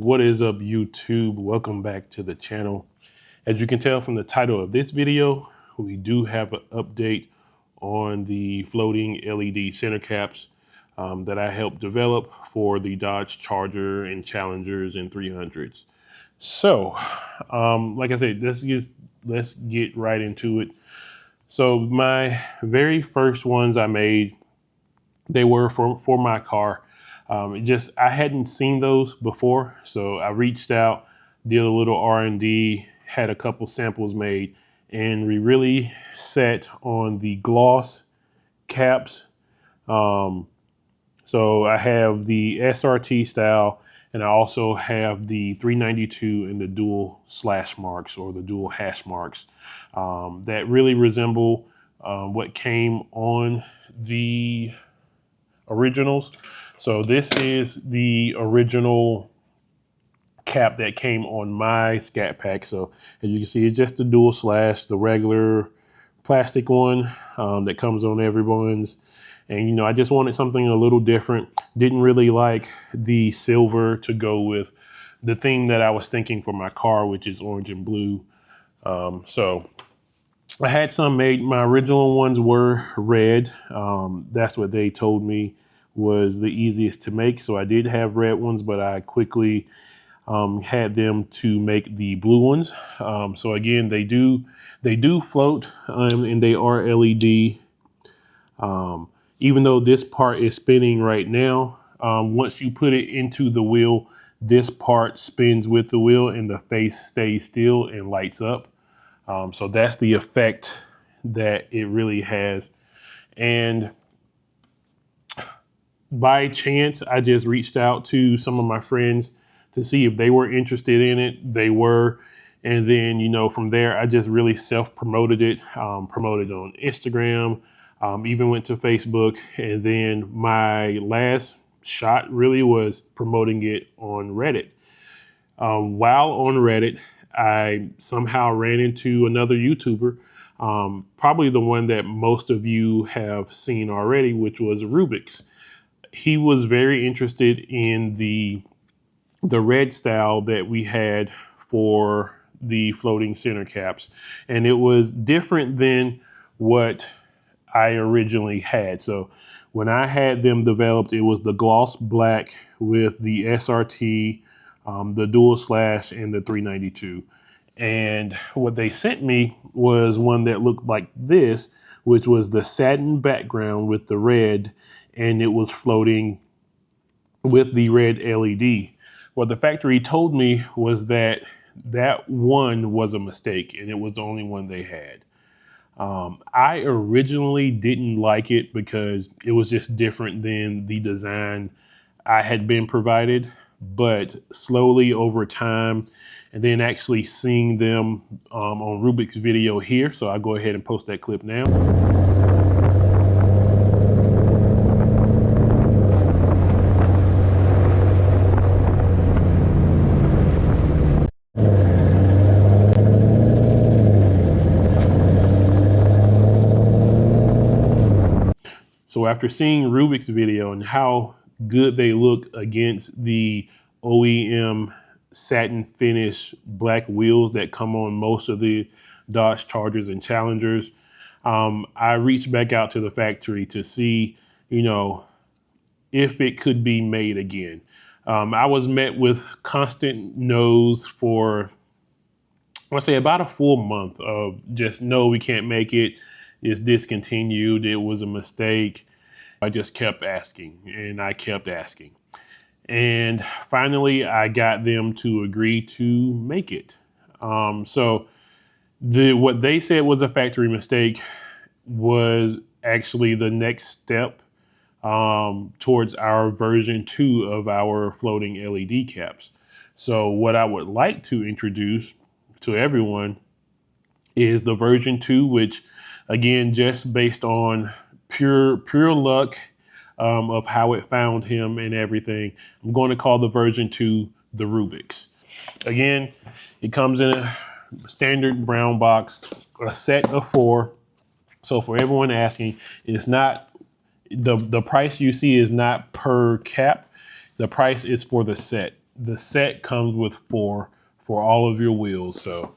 What is up, YouTube? Welcome back to the channel. As you can tell from the title of this video, we do have an update on the floating LED center caps that I helped develop for the Dodge Charger and Challengers and 300s. So, like I said, let's get right into it. So my very first ones I made, they were for my car. I hadn't seen those before, so I reached out, did a little R&D, had a couple samples made, and we really set on the gloss caps. So I have the SRT style, and I also have the 392 and the dual slash marks or the dual hash marks that really resemble what came on the originals. So this is the original cap that came on my Scat Pack. So as you can see, it's just the dual slash, the regular plastic one that comes on everyone's. And I just wanted something a little different. Didn't really like the silver to go with the theme that I was thinking for my car, which is orange and blue. So I had some made. My original ones were red. That's what they told me was the easiest to make. So I did have red ones, but I quickly had them to make the blue ones. So again, they do float and they are LED. Even though this part is spinning right now, once you put it into the wheel, this part spins with the wheel and the face stays still and lights up. So that's the effect that it really has. And by chance, I just reached out to some of my friends to see if they were interested in it. They were. And then, from there, I just really self-promoted it, promoted on Instagram, even went to Facebook. And then my last shot really was promoting it on Reddit. While on Reddit, I somehow ran into another YouTuber, probably the one that most of you have seen already, which was Rubix. He was very interested in the red style that we had for the floating center caps. And it was different than what I originally had. So when I had them developed, it was the gloss black with the SRT, the dual slash, and the 392. And what they sent me was one that looked like this, which was the satin background with the red, and it was floating with the red LED. What the factory told me was that one was a mistake and it was the only one they had. I originally didn't like it because it was just different than the design I had been provided, but slowly over time, and then actually seeing them on Rubik's video here. So I'll go ahead and post that clip now. So after seeing Rubik's video and how good they look against the OEM satin finish black wheels that come on most of the Dodge Chargers and Challengers, I reached back out to the factory to see, if it could be made again. I was met with constant no's for, I'll say, about a full month of just, no, we can't make it. It's discontinued. It was a mistake. I just kept asking and I kept asking. And finally, I got them to agree to make it. So what they said was a factory mistake was actually the next step towards our version 2 of our floating LED caps. So what I would like to introduce to everyone is the version 2, which again, just based on pure luck of how it found him and everything, I'm going to call the version 2 the Rubix. Again, it comes in a standard brown box, a set of 4. So for everyone asking, it's not the price you see is not per cap. The price is for the set. the set comes with four for all of your wheels. So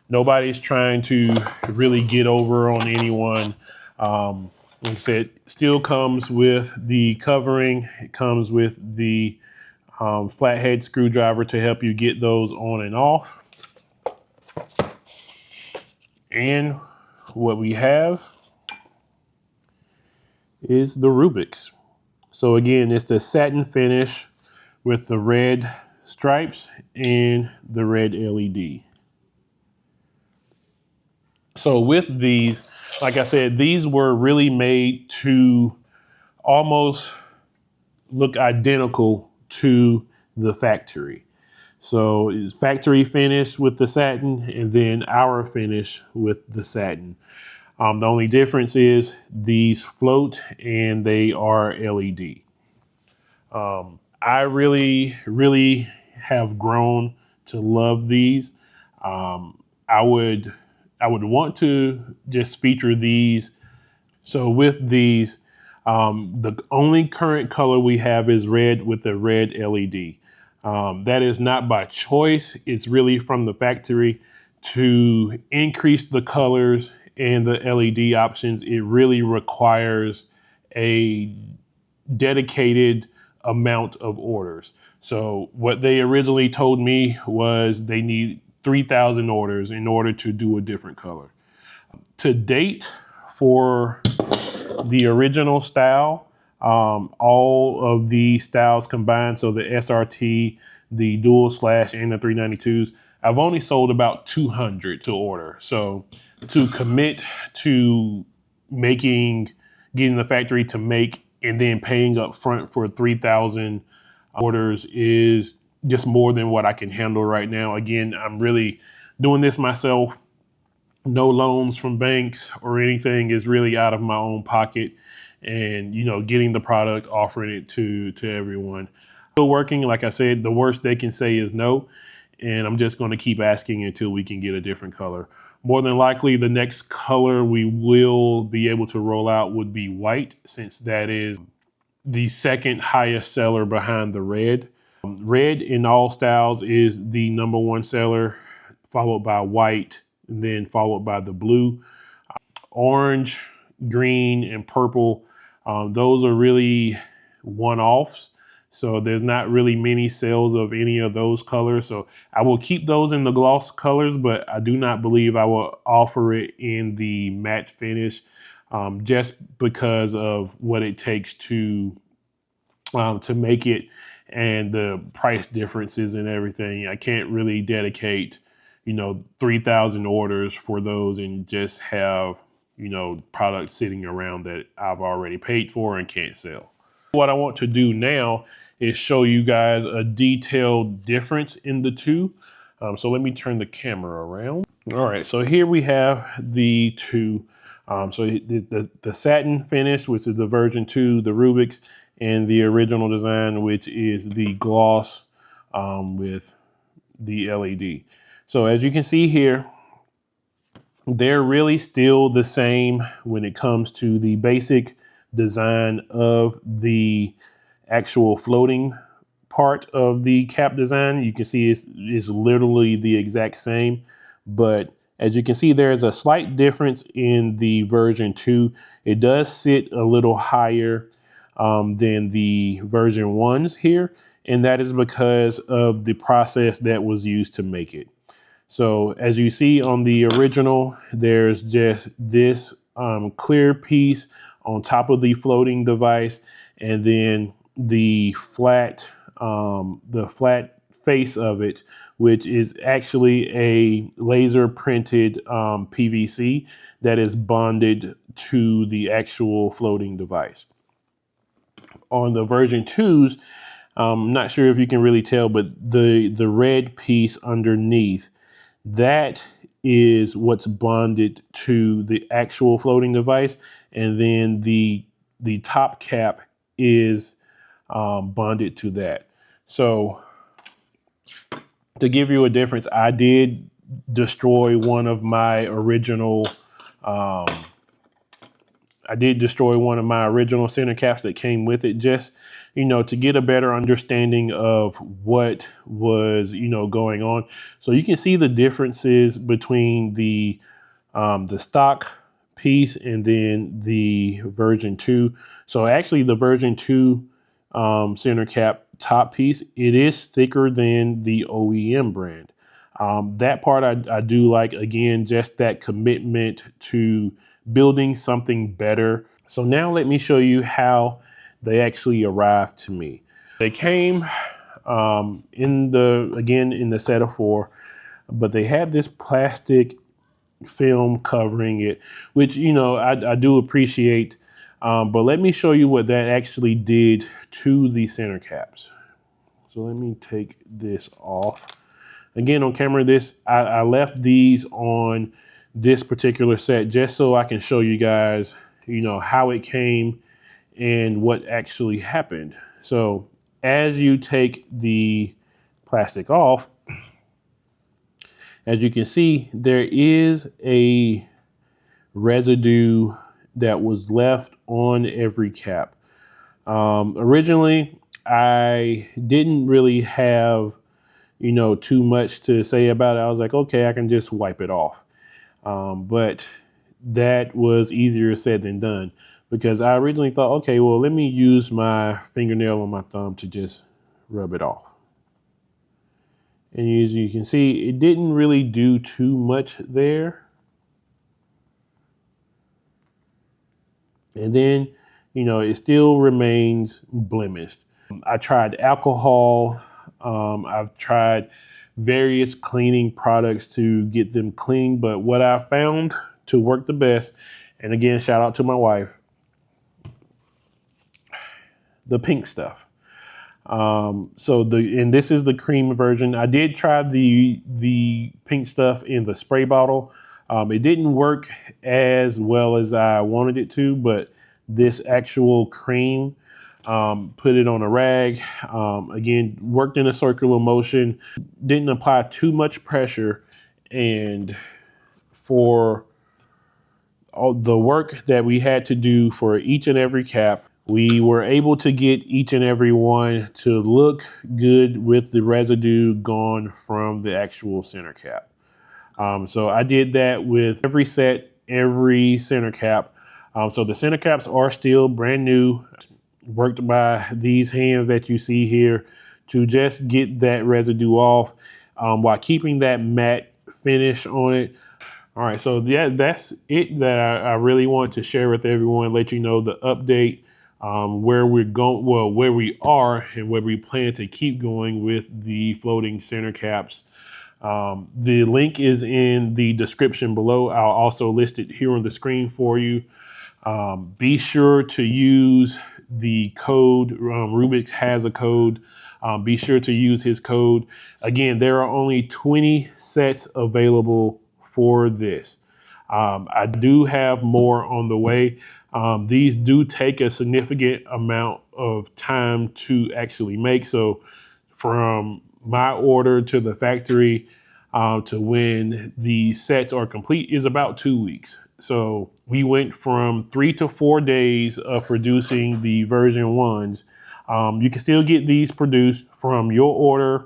nobody's trying to really get over on anyone. Like I said, still comes with the covering. It comes with the flathead screwdriver to help you get those on and off. And what we have is the Rubix. So again, it's the satin finish with the red stripes and the red LED. So with these, like I said, these were really made to almost look identical to the factory. So it's factory finish with the satin and then our finish with the satin. The only difference is these float and they are LED. I really have grown to love these. I would want to just feature these. So with these, the only current color we have is red with the red LED. That is not by choice. It's really from the factory to increase the colors and the LED options. It really requires a dedicated amount of orders. So what they originally told me was they need 3,000 orders in order to do a different color. To date, for the original style, all of the styles combined, so the SRT, the dual slash, and the 392s, I've only sold about 200 to order. So to commit to getting the factory to make and then paying up front for 3,000 orders is just more than what I can handle right now. Again, I'm really doing this myself. No loans from banks or anything, is really out of my own pocket, and getting the product, offering it to everyone. Still working. Like I said, the worst they can say is no, and I'm just going to keep asking until we can get a different color. More than likely, the next color we will be able to roll out would be white, since that is the second highest seller behind the red. Red in all styles is the #1 seller, followed by white, and then followed by the blue. Orange, green, and purple, those are really one-offs. So there's not really many sales of any of those colors. So I will keep those in the gloss colors, but I do not believe I will offer it in the matte finish, just because of what it takes to make it and the price differences and everything. I can't really dedicate 3,000 orders for those and just have products sitting around that I've already paid for and can't sell. What I want to do now is show you guys a detailed difference in the two. So let me turn the camera around. All right, so here we have the two. So the satin finish, which is the version 2, the Rubix, and the original design, which is the gloss with the LED. So as you can see here, they're really still the same when it comes to the basic design of the actual floating part of the cap design. You can see it's literally the exact same, but as you can see, there's a slight difference in the version 2. It does sit a little higher than the version 1s here, and that is because of the process that was used to make it. So as you see on the original, there's just this clear piece on top of the floating device, and then the flat face of it, which is actually a laser printed PVC that is bonded to the actual floating device. On the version 2s, I'm not sure if you can really tell, but the red piece underneath, that is what's bonded to the actual floating device, and then the top cap is bonded to that. So to give you a difference, I did destroy one of my original center caps that came with it, just to get a better understanding of what was, going on. So you can see the differences between the stock piece and then the version 2. So actually the version 2 center cap top piece, it is thicker than the OEM brand. That part I do like. Again, just that commitment to building something better. So now let me show you how they actually arrived to me. They came in the set of 4, but they had this plastic film covering it, which I do appreciate. But let me show you what that actually did to the center caps. So let me take this off. Again, on camera, I left these on this particular set just so I can show you guys, how it came and what actually happened. So as you take the plastic off, as you can see, there is a residue that was left on every cap. Originally, I didn't really have, too much to say about it. I was like, okay, I can just wipe it off. But that was easier said than done, because I originally thought, okay, well, let me use my fingernail on my thumb to just rub it off. And as you can see, it didn't really do too much there. And then, it still remains blemished. I tried alcohol. I've tried various cleaning products to get them clean, but what I found to work the best, and again, shout out to my wife, the pink stuff. And this is the cream version. I did try the pink stuff in the spray bottle. It didn't work as well as I wanted it to, but this actual cream, put it on a rag, again, worked in a circular motion, didn't apply too much pressure. And for all the work that we had to do for each and every cap, we were able to get each and every one to look good with the residue gone from the actual center cap. So I did that with every set, every center cap. So the center caps are still brand new, worked by these hands that you see here to just get that residue off, while keeping that matte finish on it. All right, so yeah, that's it that I really want to share with everyone, let you know the update, where we're going, well, where we are and where we plan to keep going with the floating center caps. The link is in the description below. I'll also list it here on the screen for you. Be sure to use the code. Rubix has a code. Be sure to use his code. Again, there are only 20 sets available for this. I do have more on the way. These do take a significant amount of time to actually make. So from my order to the factory to when the sets are complete is about 2 weeks. So we went from 3 to 4 days of producing the version 1s. You can still get these produced from your order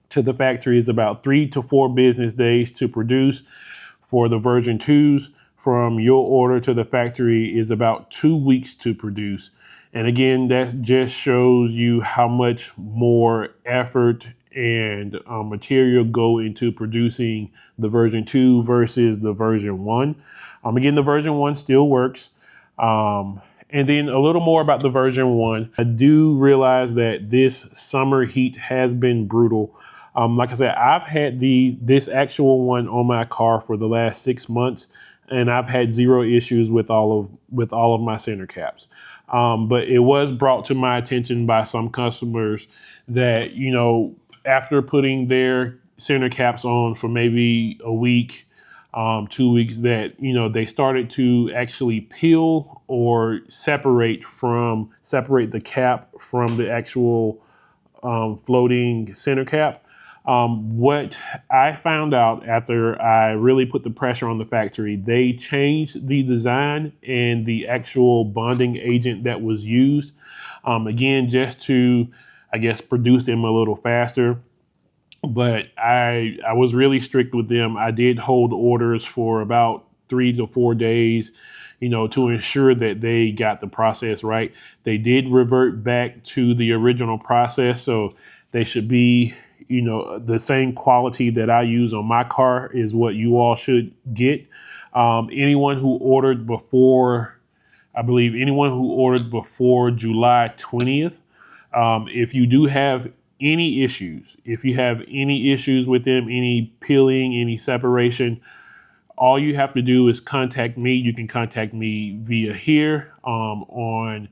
to the factory is about 3 to 4 business days to produce. For the version 2s, from your order to the factory is about 2 weeks to produce. And again, that just shows you how much more effort and material go into producing the version 2 versus the version 1. Again, the version 1 still works. And then a little more about the version 1. I do realize that this summer heat has been brutal. Like I said, I've had this actual one on my car for the last 6 months, and I've had zero issues with all of my center caps. But it was brought to my attention by some customers that, after putting their center caps on for maybe a week, 2 weeks, that, they started to actually peel or separate the cap from the actual floating center cap. What I found out after I really put the pressure on the factory, they changed the design and the actual bonding agent that was used. Again, just to, I guess, produce them a little faster. But I was really strict with them. I did hold orders for about 3 to 4 days, to ensure that they got the process right. They did revert back to the original process, so they should be, the same quality that I use on my car is what you all should get. Anyone who ordered before, I believe anyone who ordered before July 20th, if you do have any issues, if you have any issues with them, any peeling, any separation, all you have to do is contact me. You can contact me via here on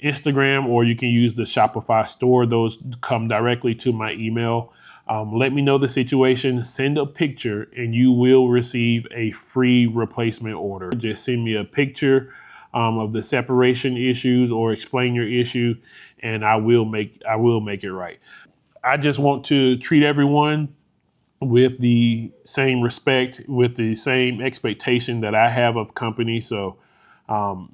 Instagram, or you can use the Shopify store. Those come directly to my email. Let me know the situation, send a picture, and you will receive a free replacement order. Just send me a picture of the separation issues, or explain your issue, and I will make it right. I just want to treat everyone with the same respect, with the same expectation that I have of companies. So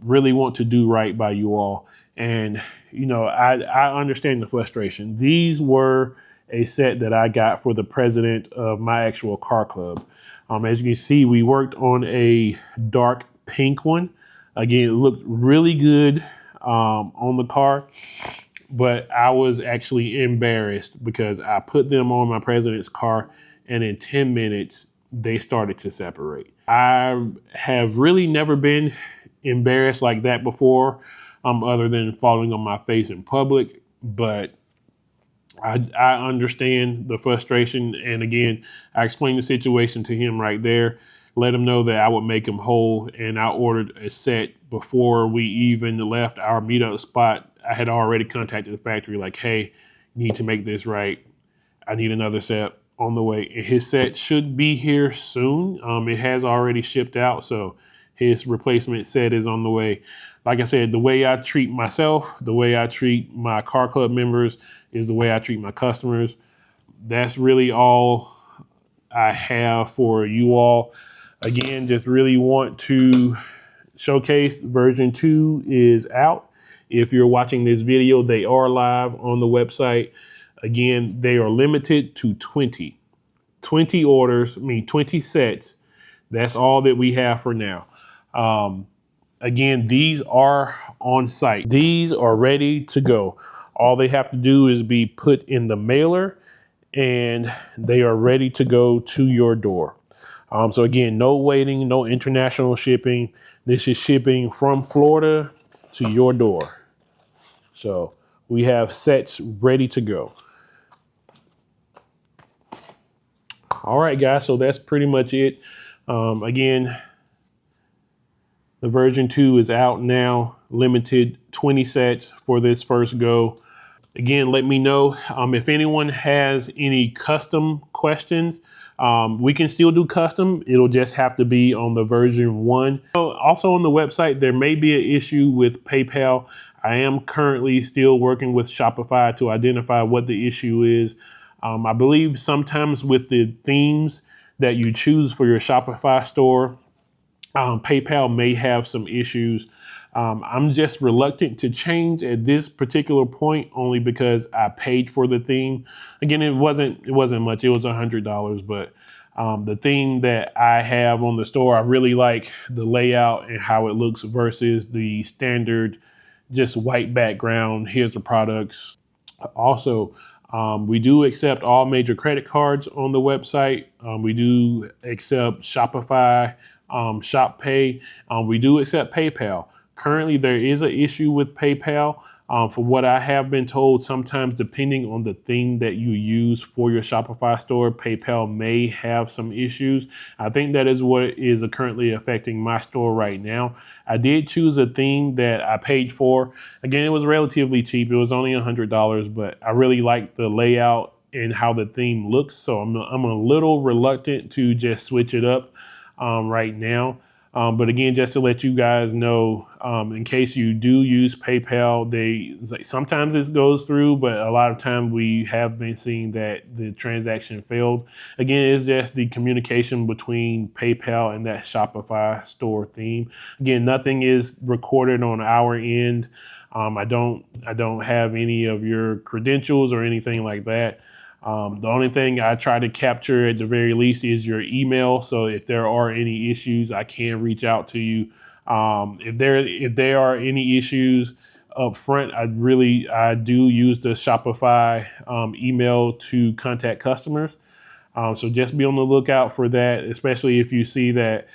really want to do right by you all. And, I understand the frustration. These were a set that I got for the president of my actual car club. As you can see, we worked on a dark pink one. Again, it looked really good on the car, but I was actually embarrassed because I put them on my president's car, and in 10 minutes, they started to separate. I have really never been embarrassed like that before, other than falling on my face in public, but I understand the frustration. And again, I explained the situation to him right there, let him know that I would make him whole. And I ordered a set before we even left our meetup spot. I had already contacted the factory like, hey, you need to make this right. I need another set on the way. And his set should be here soon. It has already shipped out, so his replacement set is on the way. Like I said, the way I treat myself, the way I treat my car club members is the way I treat my customers. That's really all I have for you all. Again, just really want to showcase version 2 is out. If you're watching this video, they are live on the website. Again, they are limited to 20 orders, 20 sets. That's all that we have for now. Again, these are on site. These are ready to go. All they have to do is be put in the mailer, and they are ready to go to your door. So again, no waiting, no international shipping. This is shipping from Florida to your door. So we have sets ready to go. All right, guys, so that's pretty much it. Again, the version 2 is out now, limited 20 sets for this first go. Again, let me know if anyone has any custom questions. We can still do custom. It'll just have to be on the version 1. Also on the website, there may be an issue with PayPal. I am currently still working with Shopify to identify what the issue is. I believe sometimes with the themes that you choose for your Shopify store, PayPal may have some issues. I'm just reluctant to change at this particular point, only because I paid for the theme. Again, it wasn't much. It was $100, but the theme that I have on the store, I really like the layout and how it looks versus the standard just white background. Here's the products. Also, we do accept all major credit cards on the website. We do accept Shopify, Shop Pay. We do accept PayPal. Currently, there is an issue with PayPal. From what I have been told, sometimes depending on the theme that you use for your Shopify store, PayPal may have some issues. I think that is what is currently affecting my store right now. I did choose a theme that I paid for. Again, it was relatively cheap. It was only $100, but I really liked the layout and how the theme looks. So I'm a little reluctant to just switch it up right now. But again, just to let you guys know, in case you do use PayPal, sometimes this goes through, but a lot of time we have been seeing that the transaction failed. Again, it's just the communication between PayPal and that Shopify store theme. Again, nothing is recorded on our end. I don't have any of your credentials or anything like that. The only thing I try to capture at the very least is your email. So if there are any issues, I can reach out to you. If there are any issues up front, I do use the Shopify email to contact customers. So just be on the lookout for that, especially if you see that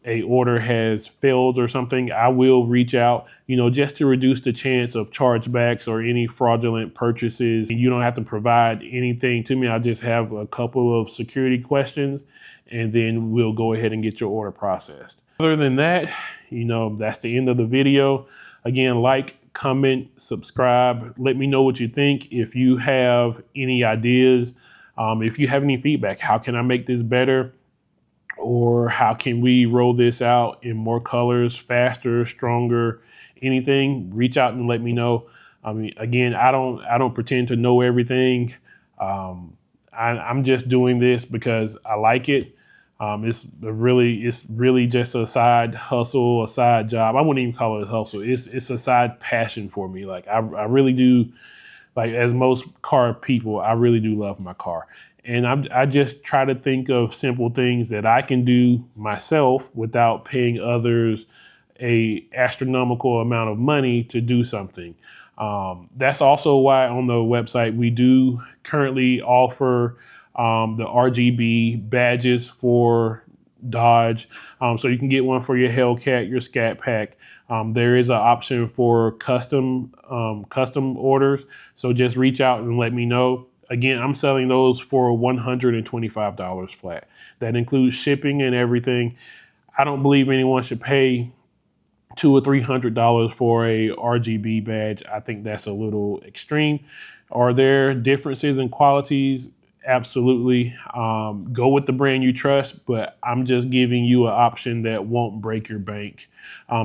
a order has failed or something. I will reach out, just to reduce the chance of chargebacks or any fraudulent purchases. You don't have to provide anything to me. I just have a couple of security questions, and then we'll go ahead and get your order processed. Other than that, that's the end of the video. Again, like, comment, subscribe. Let me know what you think. If you have any ideas, if you have any feedback, how can I make this better? Or how can we roll this out in more colors, faster, stronger, anything? Reach out and let me know. I mean, again, I don't pretend to know everything. I'm just doing this because I like it. It's really just a side hustle, a side job. I wouldn't even call it a hustle. It's a side passion for me. Like I really do. Like, as most car people, I really do love my car. And I just try to think of simple things that I can do myself without paying others a astronomical amount of money to do something. That's also why on the website we do currently offer the RGB badges for Dodge. So you can get one for your Hellcat, your Scat Pack. There is an option for custom orders. So just reach out and let me know. Again, I'm selling those for $125 flat. That includes shipping and everything. I don't believe anyone should pay $200 or $300 for a RGB badge. I think that's a little extreme. Are there differences in qualities? Absolutely. Go with the brand you trust, but I'm just giving you an option that won't break your bank.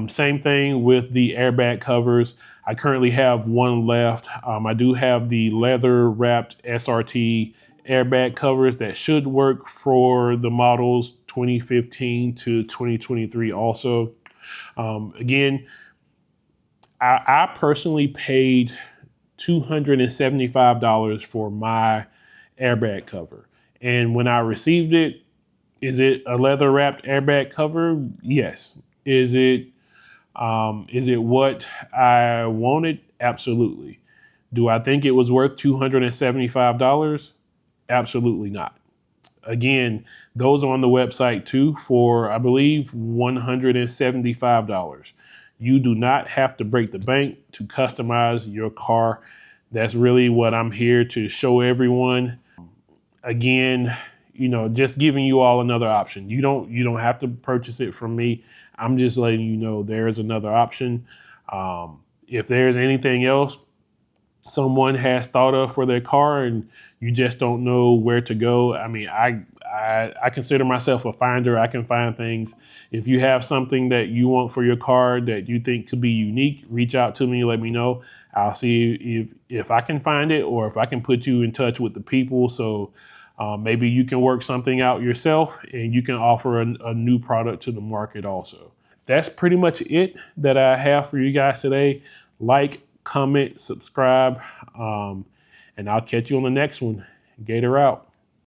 Same thing with the airbag covers. I currently have one left. I do have the leather wrapped SRT airbag covers that should work for the models 2015 to 2023 also. Again, I personally paid $275 for my airbag cover. And when I received it, is it a leather wrapped airbag cover? Yes. Is it what I wanted? Absolutely. Do I think it was worth $275? Absolutely not. Again, those are on the website too for, I believe, $175. You do not have to break the bank to customize your car. That's really what I'm here to show everyone. Again, just giving you all another option. You don't have to purchase it from me. I'm just letting you know there is another option. If there's anything else someone has thought of for their car and you just don't know where to go, I mean, I consider myself a finder. I can find things. If you have something that you want for your car that you think could be unique, reach out to me, let me know. I'll see if I can find it or if I can put you in touch with the people. So maybe you can work something out yourself and you can offer a new product to the market also. That's pretty much it that I have for you guys today. Like, comment, subscribe, and I'll catch you on the next one. Gator out.